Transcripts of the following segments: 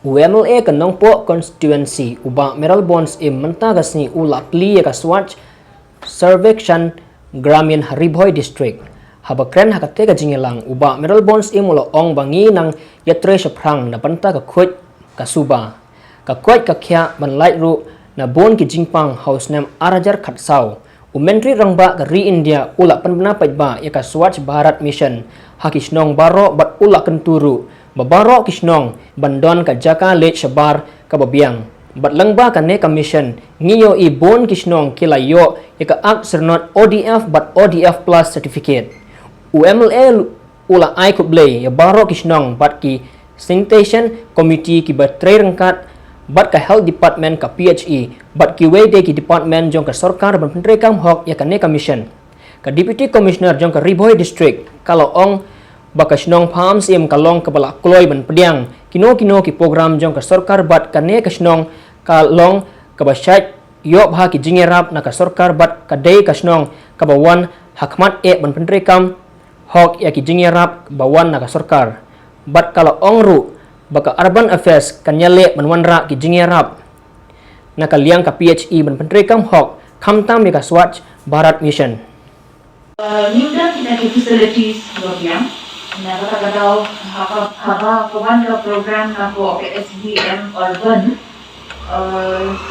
UMLA ka nongpo constituency uba Mayral bonds menta gasni ula Plie ka Swachh Survekshan Grameen Bhoi district habakren hakate ka jingelang uba Mayral bonds mulo ong bangi nang yatre shaprang na panta ka khoj ka suba ka khoj ka khya ban Leit ru na bon ki jingpang house name arajar khatsau umentri rangba ka ri India ula panbna Paidbah ya ka Swachh Bharat mission hakisnong baro bat ula kenturu babaro kisnong bandon ka Jaka Leit Shabar ka babiang batlangba ka ne commission ngiyo I bon kisnong kilayo ka ak sernot ODF but ODF plus certificate UMLA ula ai kublay ya baro kisnong bat ki sanitation committee ki batre rangkat bat ka health department ka PHE bat ki wede ki department jong ka sarkar ban pentre kam hok ya ka ne commission ka deputy commissioner jong ka Bhoi district kalau ong bakasnong farms kalong kabala kloy ban pediang kino ki program jong ka sarkar bat kane kasnong kalong kabashat yo bha ki jingerap na ka sarkar bat kadai kasnong kabawan hakmat ban pentre kam hok ya ki jingerap bawan na ka sarkar bat kalau ong ru baka urban affairs kanyale banwanra ki jingerap na kaliang ka PHE ban pentre kam hok kamtam ni ka Swachh Bharat mission Nimda kita di facilities program na kagadaw haba kawan ka program na po SBM urban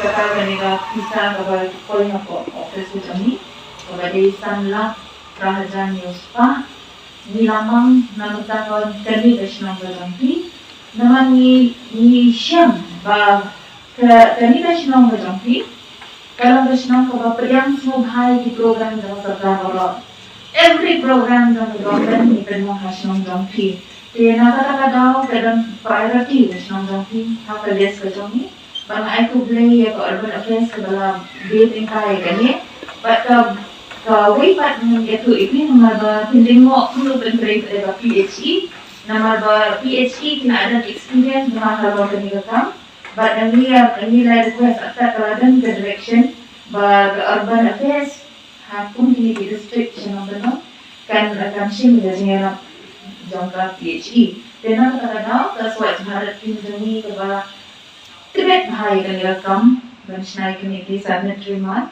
kata kanila kisa kabal koy na po office ko kami kabali sanla rahajan news pa nilamang namutagon kami desnong gagampi naman ni siyam ba kami desnong gagampi kalau desnong kabapriyang smubhay di program ng sarkar every program ng government ni penuh hasilong jampi. Kaya nakakadaw kadang priority hasilong jampi hakalias ka jami. Bang ay kublay ya ko urban affairs kadala building kaya kani. But ka way pat ng ito ipi naman ba tinding mo kuno pentrate eda PHE naman ba PHE kinaadang experience mga halaw kanila kam. But nila request at kaladan ka direction ba urban affairs kung kini di district siya ng benar kan siya magazine jangka PHE. Then nakakadaw ka Swachh Bharat pinjami kaba Tibet bahaya kanila kam bensinay kaniti sanitary mat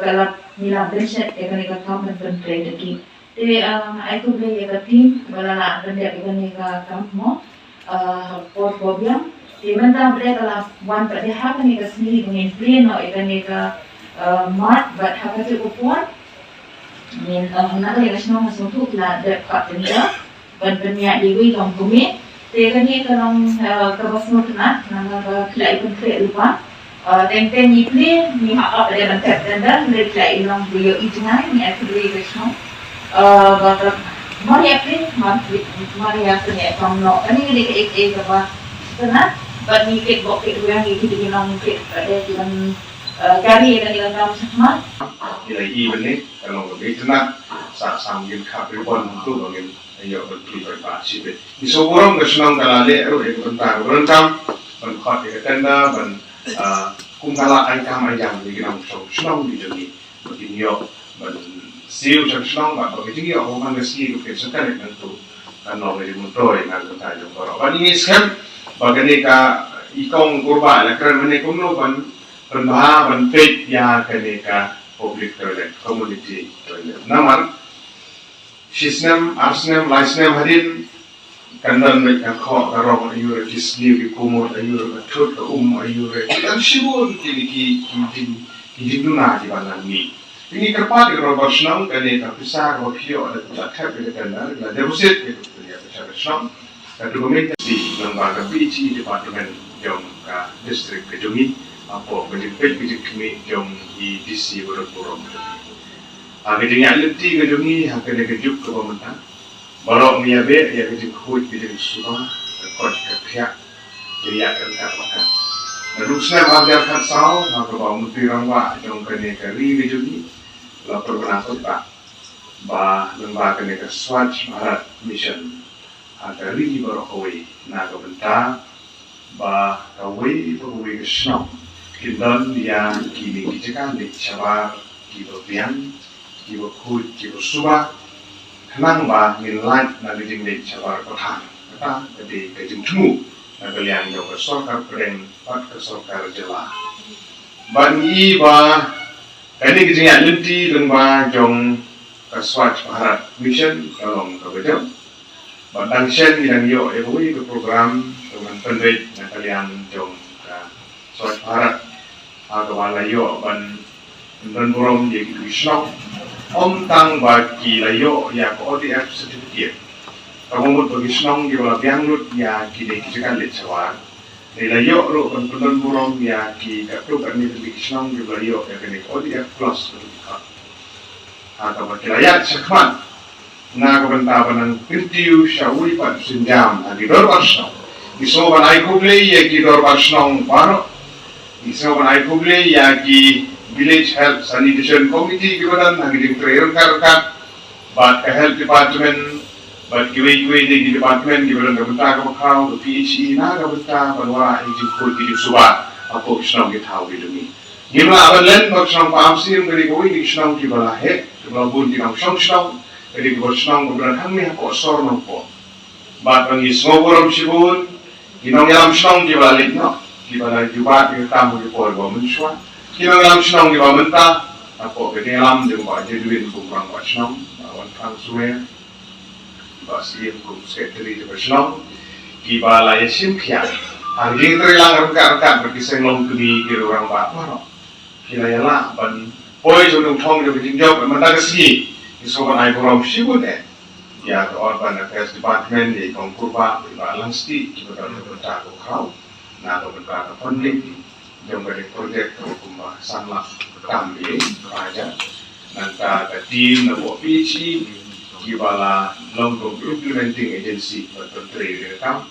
kalap nila bensin kanila kam bensin lagi. Jadi aku beli ya team balala benda kanila kam mo portfolio. Di mana beli kalap one pada hak kanila sendiri dengan plan atau kanila mat but hakati upon min nakali kasno masutu la de patnya ban penya diwi long bumi te kani kalong kabasno na nang klai pun kre lupa ten ni play ni hak ada ban tanda le klai long buyo ijnai ni akli kasno ba mari apin mari asne kamno ani ni ek ba sana ban ni ke bok ke yang ni di long ke ada dengan kari dan dengan kamu sama. Jadi ini kalau begitu nak sambil kapal pun tu bagaimana ayo berpikir sih. Di seorang kesenang kalale eru itu tentang berencam, berkhot di tenda, kungkala angkam ayam di dalam senang di sini. Begini yo, siu senang, begitu yo orang nasi itu kesukaan itu kan orang itu muntoi nak bertanya orang. Bani iskan bagaimana ikong kurban, kerana mereka kumloban Paidbah ban fit ya kaneka public toilet community toilet naman sisnem arsnem laisnem hadin kandan mek kho karong ayure disni ki kumur ayure thut ayure dan shibun ki duna di banan ni ini kerpat ro basnam kaneka pisar ro phio ada tak ke kandan la deposit ke ya pisar basnam dan dokumen di lembaga PHE department jom ka district ke jomi apa berjumpa kami jom di DC berkurang. Agak dengan leti kejungi hak kena kejuk ke pemerintah. Baru miabe ya kejuk hut kejuk suka kot kerja jadi akan terpakai. Merusnya agar katsau maka bawa mesti rangwa jom kena keri kejungi lapor berangkut pak. Bah lembaga kena ke Swachh Bharat mission agar ri baru kawai naga bentang bah kawai kesenang. Kindan dia kini kijakan di Shabar, kibo biang, kibo kut, kibo suba, kenang bah min Leit na lijing di Shabar kotan, kata jadi kajing temu kalian jauh ke sorkar keren, pat ke sorkar jela. Bani ba, kini kita lenti dengan jong ke Swachh Bharat mission kalong ke betul. Batang sen yang yo evolusi ke program dengan pendek yang kalian jong ke Swachh Bharat. Agawala yo ban burung jadi Krishna. Om tang bagi layo ya ko ODF certificate. Kamumut bagi Krishna di bawah bianglut ya kini kita lihat sawar. Layo ro ban burung ya ki kapro kan ni bagi Krishna di bawah yo ya kini ODF plus certificate. Atau bagi layat sekman. Na kabanta banang pintiu syawui pat senjam di dorbar Krishna. Iso ban ai kuble ya ki dorbar Krishna baro. Iso ban ai kuble ya ki Village Health Sanitation Committee gibaran hagi prayer karkan bat ke health department bat kiwe di department gibaran kabenta kabakau ke PHE na kabenta banwa hiji kul di suba apo kisnong gitau bidumi gimla abalan bak snong paamsim dari koi di kisnong gibala he gibala bun di nang snong dari gibala snong gibaran hammi ko sor no po bat bangi smogorom sibun ginong yalam snong gibala litno gibala jubat di tamu di por bo menswa Kina dalam senang di bawah mentah, apa kedalam di bawah jeduin kurang buat senang, bawa transfer, basi yang kurang sekretari di bawah senang, di bawah yasim kian. Hari ini terhilang rekan-rekan berkisah long kini kira orang bapak, kira yang lah, ban Bhoi jodoh thong di bawah jawab mentah kesini, isokan air kurang sibuk deh. Ya, Urban Affairs Department di Kongkurba di bawah langsti, kita dah berita kau, nak berita funding. Yang berprojek hukum sangat kambing raja nanti tim nak PHE kibala long implementing agency berteri rekam